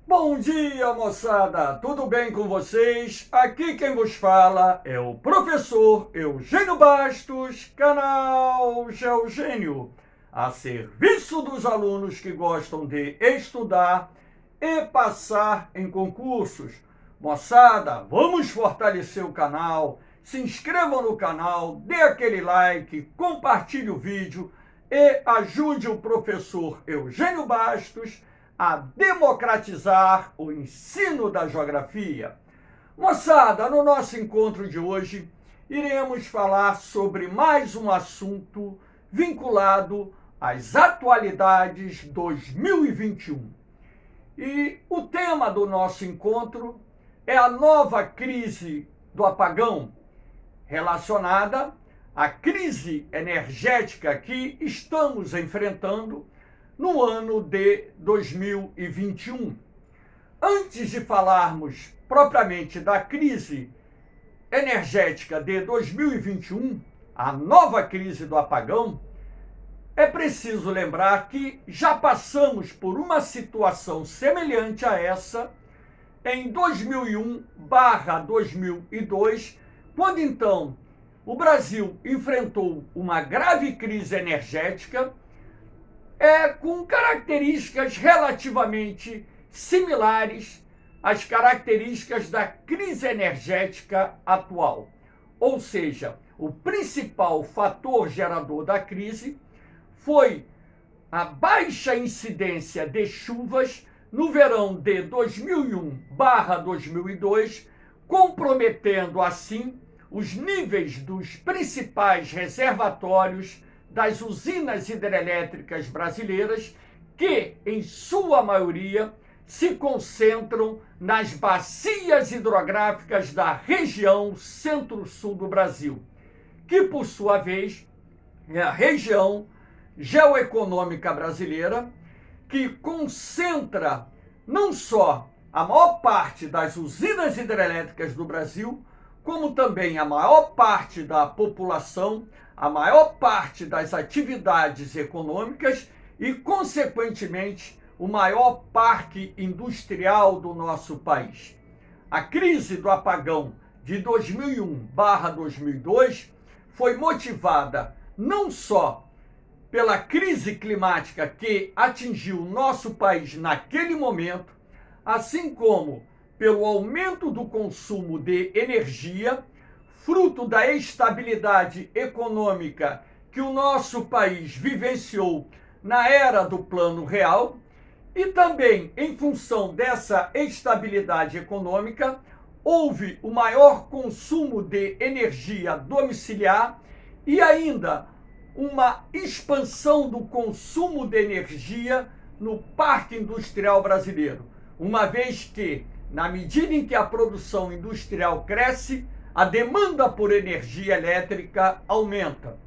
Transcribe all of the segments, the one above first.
Bom dia, moçada! Tudo bem com vocês? Aqui quem vos fala é o professor Eugênio Bastos, canal Geogênio, a serviço dos alunos que gostam de estudar e passar em concursos. Moçada, vamos fortalecer o canal, se inscrevam no canal, dê aquele like, compartilhe o vídeo e ajude o professor Eugênio Bastos a democratizar o ensino da geografia. Moçada, no nosso encontro de hoje, iremos falar sobre mais um assunto vinculado às atualidades 2021. E o tema do nosso encontro é a nova crise do apagão, relacionada à crise energética que estamos enfrentando no ano de 2021. Antes de falarmos propriamente da crise energética de 2021, a nova crise do apagão, é preciso lembrar que já passamos por uma situação semelhante a essa em 2001/2002, quando então o Brasil enfrentou uma grave crise energética com características relativamente similares às características da crise energética atual. Ou seja, o principal fator gerador da crise foi a baixa incidência de chuvas no verão de 2001/2002, comprometendo assim os níveis dos principais reservatórios das usinas hidrelétricas brasileiras, que, em sua maioria, se concentram nas bacias hidrográficas da região centro-sul do Brasil, que, por sua vez, é a região geoeconômica brasileira, que concentra não só a maior parte das usinas hidrelétricas do Brasil, como também a maior parte da população, a maior parte das atividades econômicas e, consequentemente, o maior parque industrial do nosso país. A crise do apagão de 2001/2002 foi motivada não só pela crise climática que atingiu o nosso país naquele momento, assim como pelo aumento do consumo de energia, fruto da estabilidade econômica que o nosso país vivenciou na era do Plano Real, e também em função dessa estabilidade econômica, houve o maior consumo de energia domiciliar e ainda uma expansão do consumo de energia no parque industrial brasileiro, uma vez que, na medida em que a produção industrial cresce, a demanda por energia elétrica aumenta.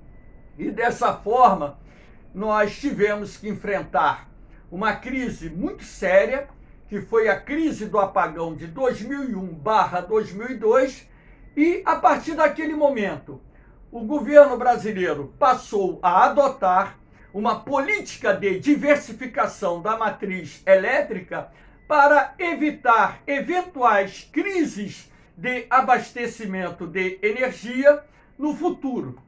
E dessa forma, nós tivemos que enfrentar uma crise muito séria, que foi a crise do apagão de 2001/2002, e a partir daquele momento, o governo brasileiro passou a adotar uma política de diversificação da matriz elétrica para evitar eventuais crises de abastecimento de energia no futuro.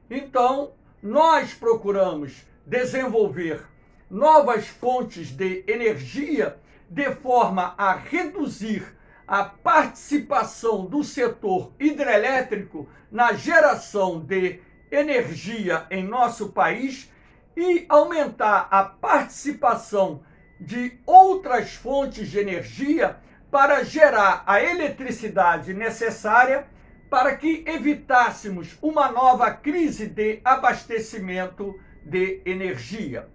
Então, nós procuramos desenvolver novas fontes de energia de forma a reduzir a participação do setor hidrelétrico na geração de energia em nosso país e aumentar a participação de outras fontes de energia para gerar a eletricidade necessária para que evitássemos uma nova crise de abastecimento de energia.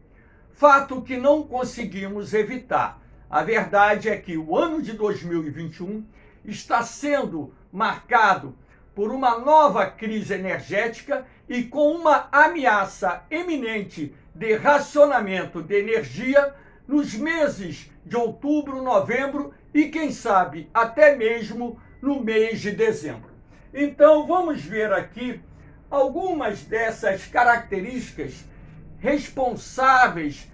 Fato que não conseguimos evitar. A verdade é que o ano de 2021 está sendo marcado por uma nova crise energética e com uma ameaça iminente de racionamento de energia nos meses de outubro, novembro e, quem sabe, até mesmo no mês de dezembro. Então, vamos ver aqui algumas dessas características responsáveis,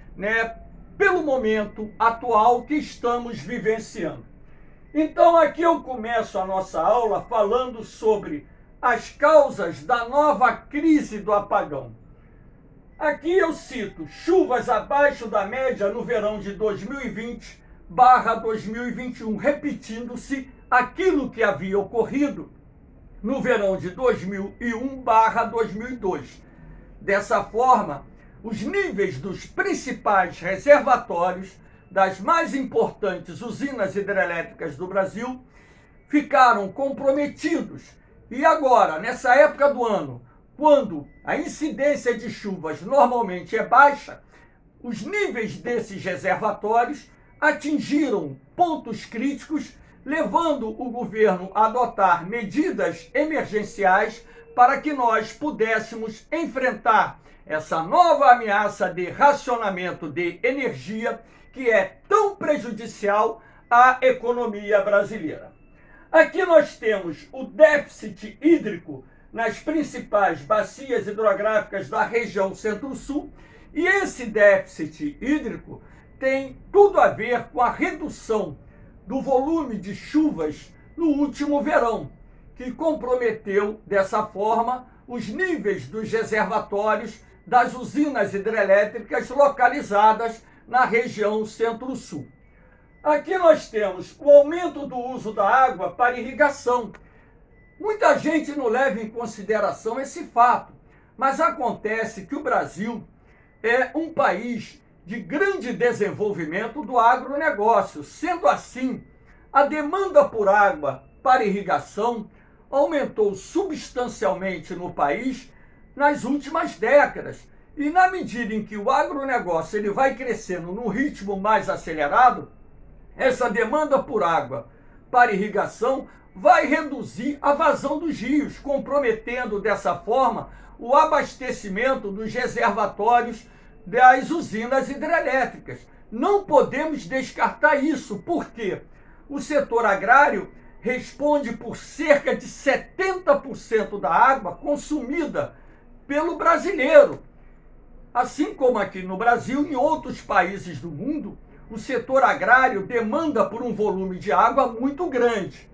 pelo momento atual que estamos vivenciando. Então aqui eu começo a nossa aula falando sobre as causas da nova crise do apagão. Aqui eu cito chuvas abaixo da média no verão de 2020/2021, repetindo-se aquilo que havia ocorrido no verão de 2001/2002. Dessa forma, os níveis dos principais reservatórios das mais importantes usinas hidrelétricas do Brasil ficaram comprometidos. E agora, nessa época do ano, quando a incidência de chuvas normalmente é baixa, os níveis desses reservatórios atingiram pontos críticos, levando o governo a adotar medidas emergenciais para que nós pudéssemos enfrentar essa nova ameaça de racionamento de energia que é tão prejudicial à economia brasileira. Aqui nós temos o déficit hídrico nas principais bacias hidrográficas da região Centro-Sul, e esse déficit hídrico tem tudo a ver com a redução do volume de chuvas no último verão, que comprometeu dessa forma os níveis dos reservatórios das usinas hidrelétricas localizadas na região Centro-Sul. Aqui nós temos o aumento do uso da água para irrigação. Muita gente não leva em consideração esse fato, mas acontece que o Brasil é um país de grande desenvolvimento do agronegócio. Sendo assim, a demanda por água para irrigação aumentou substancialmente no país nas últimas décadas. E na medida em que o agronegócio ele vai crescendo num ritmo mais acelerado, essa demanda por água para irrigação vai reduzir a vazão dos rios, comprometendo dessa forma o abastecimento dos reservatórios das usinas hidrelétricas. Não podemos descartar isso, porque o setor agrário responde por cerca de 70% da água consumida pelo brasileiro. Assim como aqui no Brasil e em outros países do mundo, o setor agrário demanda por um volume de água muito grande.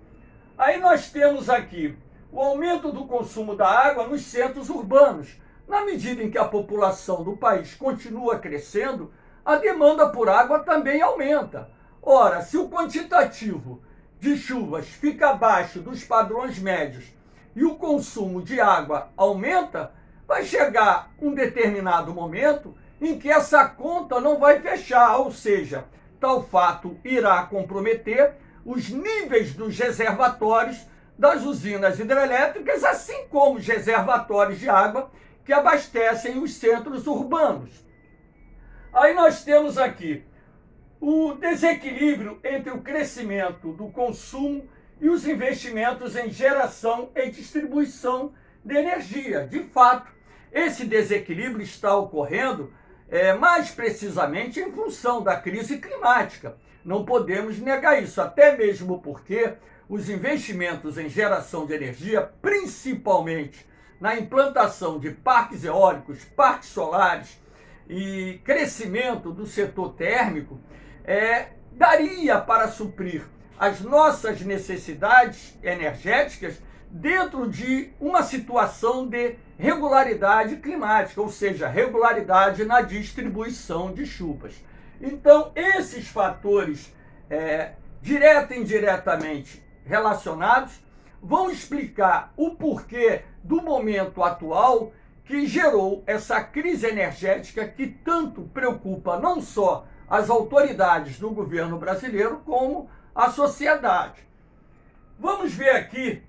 Aí nós temos aqui o aumento do consumo da água nos centros urbanos. Na medida em que a população do país continua crescendo, a demanda por água também aumenta. Ora, se o quantitativo de chuvas fica abaixo dos padrões médios e o consumo de água aumenta, vai chegar um determinado momento em que essa conta não vai fechar, ou seja, tal fato irá comprometer os níveis dos reservatórios das usinas hidrelétricas, assim como os reservatórios de água que abastecem os centros urbanos. Aí nós temos aqui o desequilíbrio entre o crescimento do consumo e os investimentos em geração e distribuição de energia. De fato, esse desequilíbrio está ocorrendo mais precisamente em função da crise climática. Não podemos negar isso, até mesmo porque os investimentos em geração de energia, principalmente na implantação de parques eólicos, parques solares e crescimento do setor térmico, daria para suprir as nossas necessidades energéticas dentro de uma situação de regularidade climática, ou seja, regularidade na distribuição de chuvas. Então, esses fatores, direta e indiretamente relacionados, vão explicar o porquê do momento atual que gerou essa crise energética que tanto preocupa não só as autoridades do governo brasileiro, como a sociedade. Vamos ver aqui.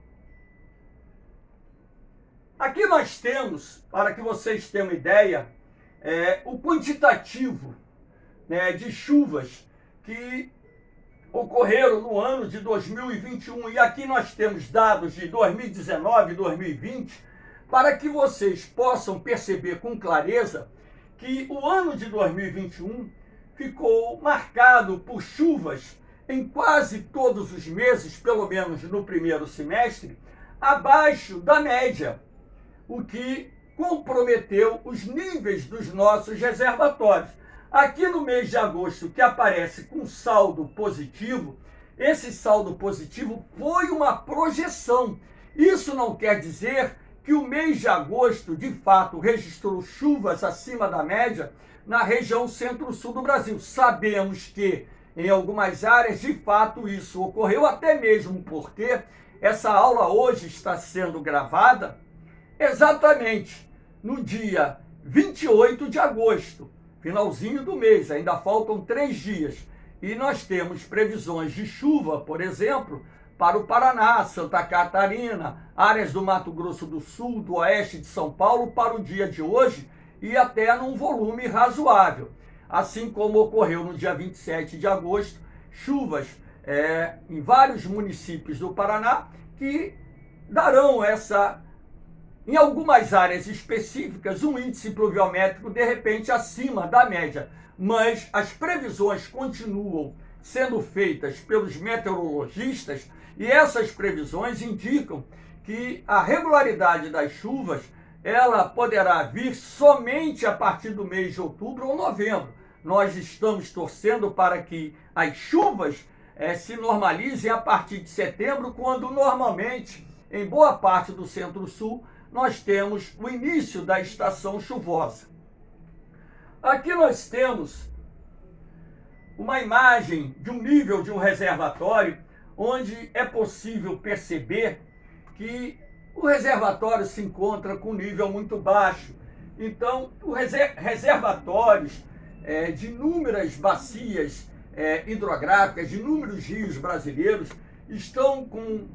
Aqui nós temos, para que vocês tenham uma ideia, o quantitativo de chuvas que ocorreram no ano de 2021. E aqui nós temos dados de 2019 e 2020, para que vocês possam perceber com clareza que o ano de 2021 ficou marcado por chuvas em quase todos os meses, pelo menos no primeiro semestre, abaixo da média, o que comprometeu os níveis dos nossos reservatórios. Aqui no mês de agosto, que aparece com saldo positivo, esse saldo positivo foi uma projeção. Isso não quer dizer que o mês de agosto, de fato, registrou chuvas acima da média na região centro-sul do Brasil. Sabemos que em algumas áreas, de fato, isso ocorreu, até mesmo porque essa aula hoje está sendo gravada exatamente no dia 28 de agosto, finalzinho do mês, ainda faltam 3 dias. E nós temos previsões de chuva, por exemplo, para o Paraná, Santa Catarina, áreas do Mato Grosso do Sul, do oeste de São Paulo, para o dia de hoje, e até num volume razoável. Assim como ocorreu no dia 27 de agosto, chuvas em vários municípios do Paraná que darão em algumas áreas específicas, um índice pluviométrico de repente acima da média. Mas as previsões continuam sendo feitas pelos meteorologistas e essas previsões indicam que a regularidade das chuvas ela poderá vir somente a partir do mês de outubro ou novembro. Nós estamos torcendo para que as chuvas se normalizem a partir de setembro, quando normalmente, em boa parte do centro-sul, nós temos o início da estação chuvosa. Aqui nós temos uma imagem de um nível de um reservatório, onde é possível perceber que o reservatório se encontra com um nível muito baixo. Então, os reservatórios de inúmeras bacias hidrográficas, de inúmeros rios brasileiros, estão com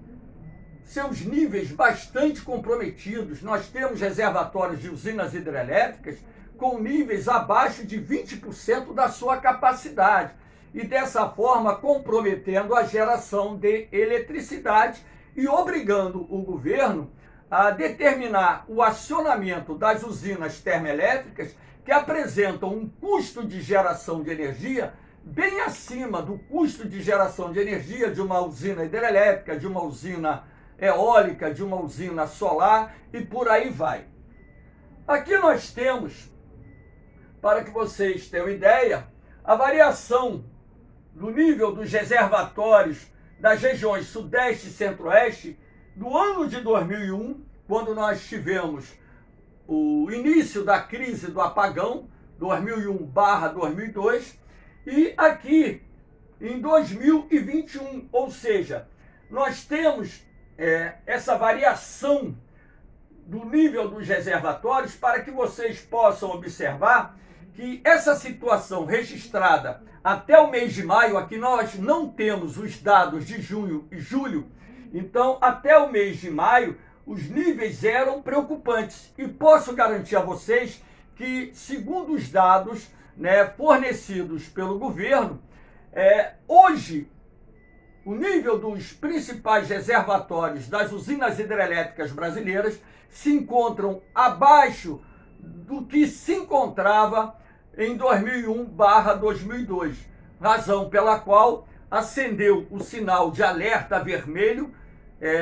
seus níveis bastante comprometidos. Nós temos reservatórios de usinas hidrelétricas com níveis abaixo de 20% da sua capacidade e dessa forma comprometendo a geração de eletricidade e obrigando o governo a determinar o acionamento das usinas termoelétricas que apresentam um custo de geração de energia bem acima do custo de geração de energia de uma usina hidrelétrica, de uma usina eólica, de uma usina solar e por aí vai. Aqui nós temos, para que vocês tenham ideia, a variação do nível dos reservatórios das regiões Sudeste e Centro-Oeste do ano de 2001, quando nós tivemos o início da crise do apagão, 2001/2002, e aqui em 2021, ou seja, nós temos essa variação do nível dos reservatórios para que vocês possam observar que essa situação registrada até o mês de maio, aqui nós não temos os dados de junho e julho, então até o mês de maio os níveis eram preocupantes. E posso garantir a vocês que, segundo os dados fornecidos pelo governo, hoje o nível dos principais reservatórios das usinas hidrelétricas brasileiras se encontram abaixo do que se encontrava em 2001/2002, razão pela qual acendeu o sinal de alerta vermelho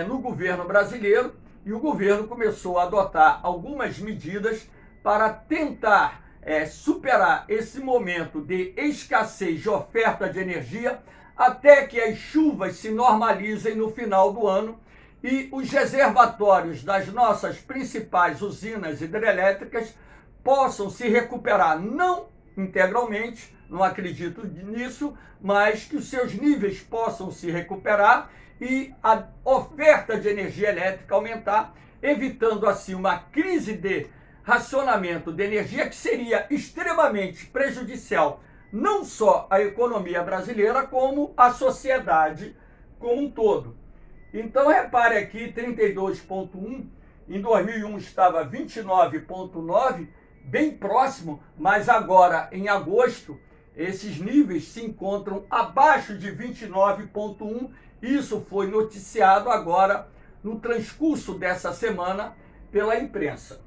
no governo brasileiro e o governo começou a adotar algumas medidas para tentar superar esse momento de escassez de oferta de energia até que as chuvas se normalizem no final do ano e os reservatórios das nossas principais usinas hidrelétricas possam se recuperar, não integralmente, não acredito nisso, mas que os seus níveis possam se recuperar e a oferta de energia elétrica aumentar, evitando assim uma crise de racionamento de energia que seria extremamente prejudicial não só à economia brasileira, como à sociedade como um todo. Então, repare aqui, 32,1, em 2001 estava 29,9, bem próximo, mas agora, em agosto, esses níveis se encontram abaixo de 29,1. Isso foi noticiado agora, no transcurso dessa semana, pela imprensa.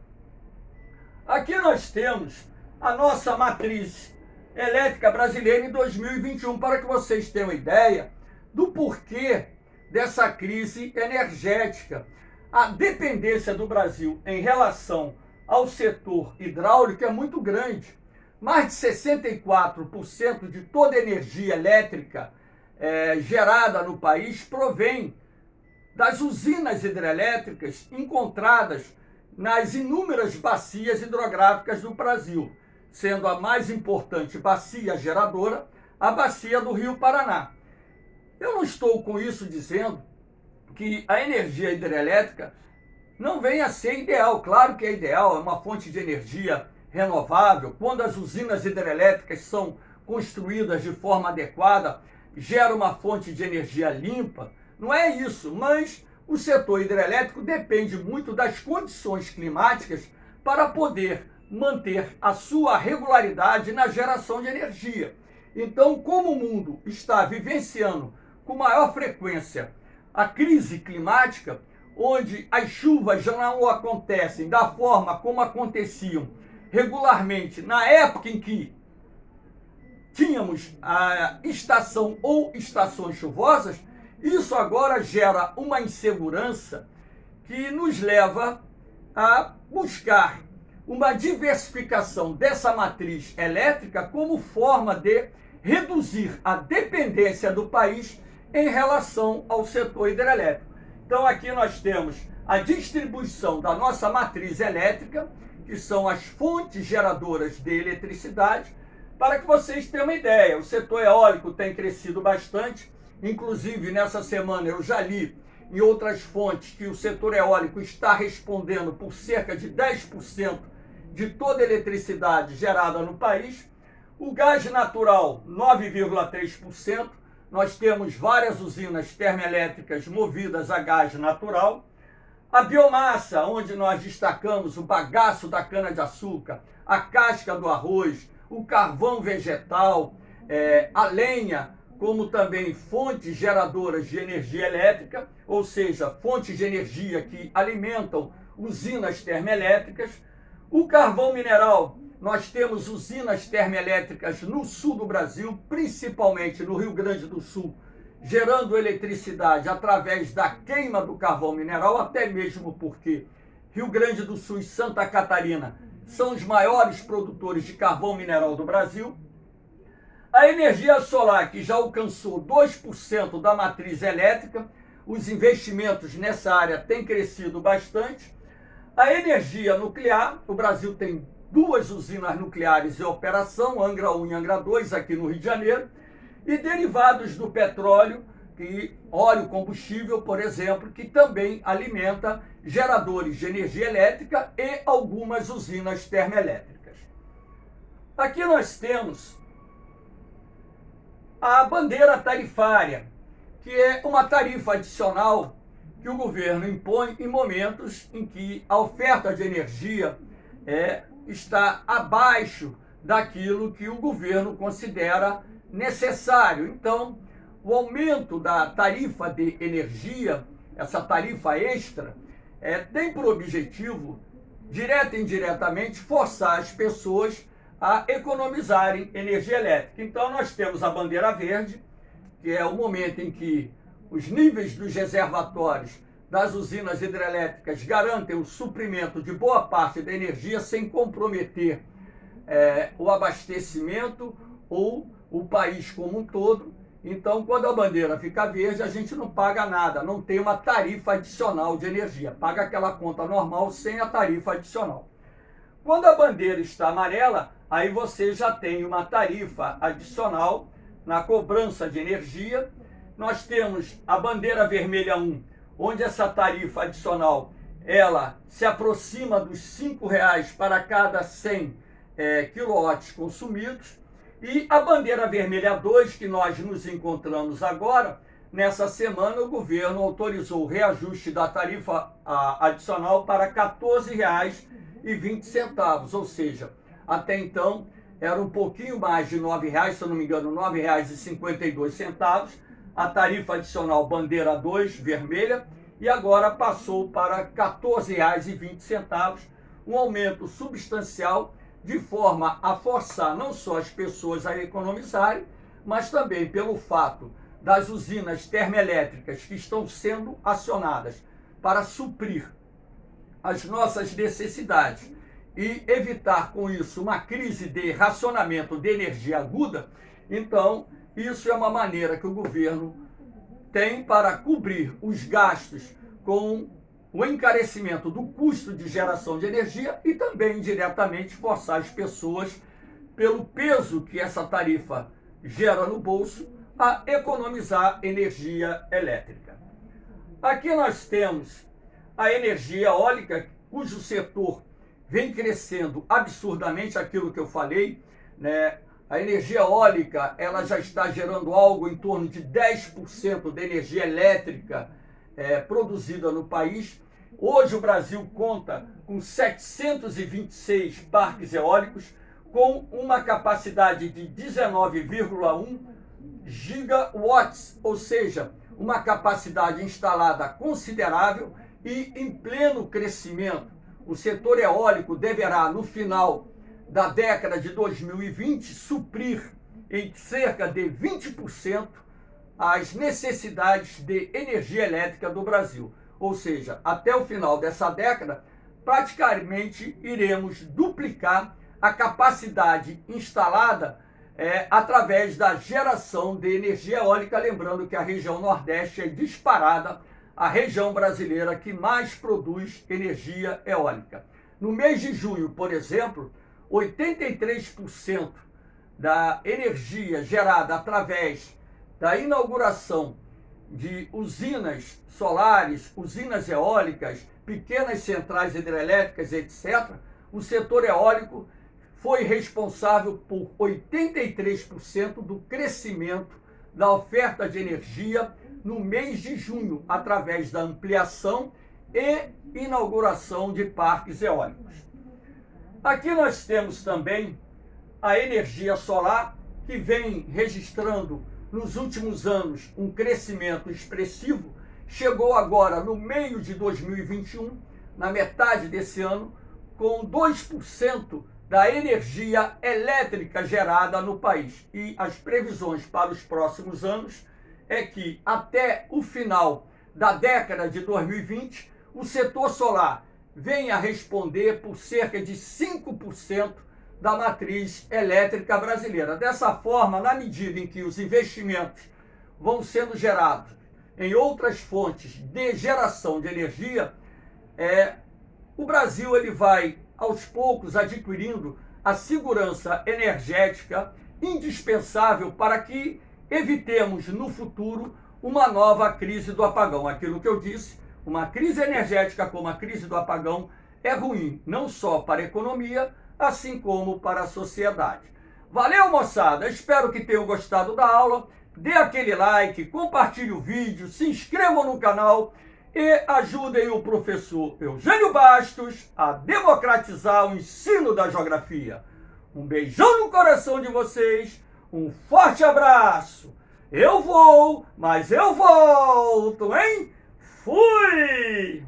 Aqui nós temos a nossa matriz elétrica brasileira em 2021, para que vocês tenham ideia do porquê dessa crise energética. A dependência do Brasil em relação ao setor hidráulico é muito grande. mais de 64% de toda a energia elétrica gerada no país provém das usinas hidrelétricas encontradas nas inúmeras bacias hidrográficas do Brasil, sendo a mais importante bacia geradora a bacia do Rio Paraná. Eu não estou com isso dizendo que a energia hidrelétrica não venha a ser ideal. Claro que é ideal, é uma fonte de energia renovável. Quando as usinas hidrelétricas são construídas de forma adequada, gera uma fonte de energia limpa. Não é isso, mas o setor hidrelétrico depende muito das condições climáticas para poder manter a sua regularidade na geração de energia. Então, como o mundo está vivenciando com maior frequência a crise climática, onde as chuvas já não acontecem da forma como aconteciam regularmente na época em que tínhamos a estação ou estações chuvosas, isso agora gera uma insegurança que nos leva a buscar uma diversificação dessa matriz elétrica como forma de reduzir a dependência do país em relação ao setor hidrelétrico. Então aqui nós temos a distribuição da nossa matriz elétrica, que são as fontes geradoras de eletricidade, para que vocês tenham uma ideia. O setor eólico tem crescido bastante, inclusive nessa semana eu já li em outras fontes que o setor eólico está respondendo por cerca de 10% de toda a eletricidade gerada no país. O gás natural, 9,3%. Nós temos várias usinas termoelétricas movidas a gás natural. A biomassa, onde nós destacamos o bagaço da cana-de-açúcar, a casca do arroz, o carvão vegetal, a lenha, como também fontes geradoras de energia elétrica, ou seja, fontes de energia que alimentam usinas termoelétricas. O carvão mineral, nós temos usinas termoelétricas no sul do Brasil, principalmente no Rio Grande do Sul, gerando eletricidade através da queima do carvão mineral, até mesmo porque Rio Grande do Sul e Santa Catarina são os maiores produtores de carvão mineral do Brasil. A energia solar, que já alcançou 2% da matriz elétrica, os investimentos nessa área têm crescido bastante. A energia nuclear, o Brasil tem 2 usinas nucleares em operação, Angra 1 e Angra 2, aqui no Rio de Janeiro, e derivados do petróleo, óleo combustível, por exemplo, que também alimenta geradores de energia elétrica e algumas usinas termoelétricas. Aqui nós temos a bandeira tarifária, que é uma tarifa adicional que o governo impõe em momentos em que a oferta de energia está abaixo daquilo que o governo considera necessário. Então, o aumento da tarifa de energia, essa tarifa extra, tem por objetivo, direta e indiretamente, forçar as pessoas a economizarem energia elétrica. Então, nós temos a bandeira verde, que é o momento em que os níveis dos reservatórios das usinas hidrelétricas garantem o suprimento de boa parte da energia sem comprometer o abastecimento ou o país como um todo. Então, quando a bandeira fica verde, a gente não paga nada, não tem uma tarifa adicional de energia, paga aquela conta normal sem a tarifa adicional. Quando a bandeira está amarela, aí você já tem uma tarifa adicional na cobrança de energia. Nós temos a bandeira vermelha 1, onde essa tarifa adicional ela se aproxima dos R$ 5,00 para cada 100 quilowatts consumidos. E a bandeira vermelha 2, que nós nos encontramos agora, nessa semana o governo autorizou o reajuste da tarifa adicional para R$ 14,20, ou seja, até então era um pouquinho mais de R$ 9,00, se eu não me engano, R$ 9,52, a tarifa adicional bandeira 2, vermelha, e agora passou para R$ 14,20, um aumento substancial, de forma a forçar não só as pessoas a economizarem, mas também pelo fato das usinas termoelétricas que estão sendo acionadas para suprir as nossas necessidades e evitar com isso uma crise de racionamento de energia aguda, então isso é uma maneira que o governo tem para cobrir os gastos com o encarecimento do custo de geração de energia e também indiretamente forçar as pessoas, pelo peso que essa tarifa gera no bolso, a economizar energia elétrica. Aqui nós temos a energia eólica, cujo setor vem crescendo absurdamente, aquilo que eu falei, né? A energia eólica, ela já está gerando algo em torno de 10% da energia elétrica produzida no país. Hoje o Brasil conta com 726 parques eólicos, com uma capacidade de 19,1 gigawatts, ou seja, uma capacidade instalada considerável e em pleno crescimento. O setor eólico deverá, no final da década de 2020, suprir em cerca de 20% as necessidades de energia elétrica do Brasil. Ou seja, até o final dessa década, praticamente iremos duplicar a capacidade instalada através da geração de energia eólica, lembrando que a região Nordeste é disparada a região brasileira que mais produz energia eólica. No mês de junho, por exemplo, 83% da energia gerada através da inauguração de usinas solares, usinas eólicas, pequenas centrais hidrelétricas, etc., o setor eólico foi responsável por 83% do crescimento da oferta de energia no mês de junho, através da ampliação e inauguração de parques eólicos. Aqui nós temos também a energia solar, que vem registrando nos últimos anos um crescimento expressivo, chegou agora no meio de 2021, na metade desse ano, com 2% da energia elétrica gerada no país. E as previsões para os próximos anos é que até o final da década de 2020, o setor solar venha a responder por cerca de 5% da matriz elétrica brasileira. Dessa forma, na medida em que os investimentos vão sendo gerados em outras fontes de geração de energia, o Brasil ele vai, aos poucos, adquirindo a segurança energética indispensável para que evitemos no futuro uma nova crise do apagão. Aquilo que eu disse, uma crise energética como a crise do apagão é ruim, não só para a economia, assim como para a sociedade. Valeu, moçada! Espero que tenham gostado da aula. Dê aquele like, compartilhe o vídeo, se inscrevam no canal e ajudem o professor Eugênio Bastos a democratizar o ensino da geografia. Um beijão no coração de vocês, um forte abraço. Eu vou, mas eu volto, hein? Fui!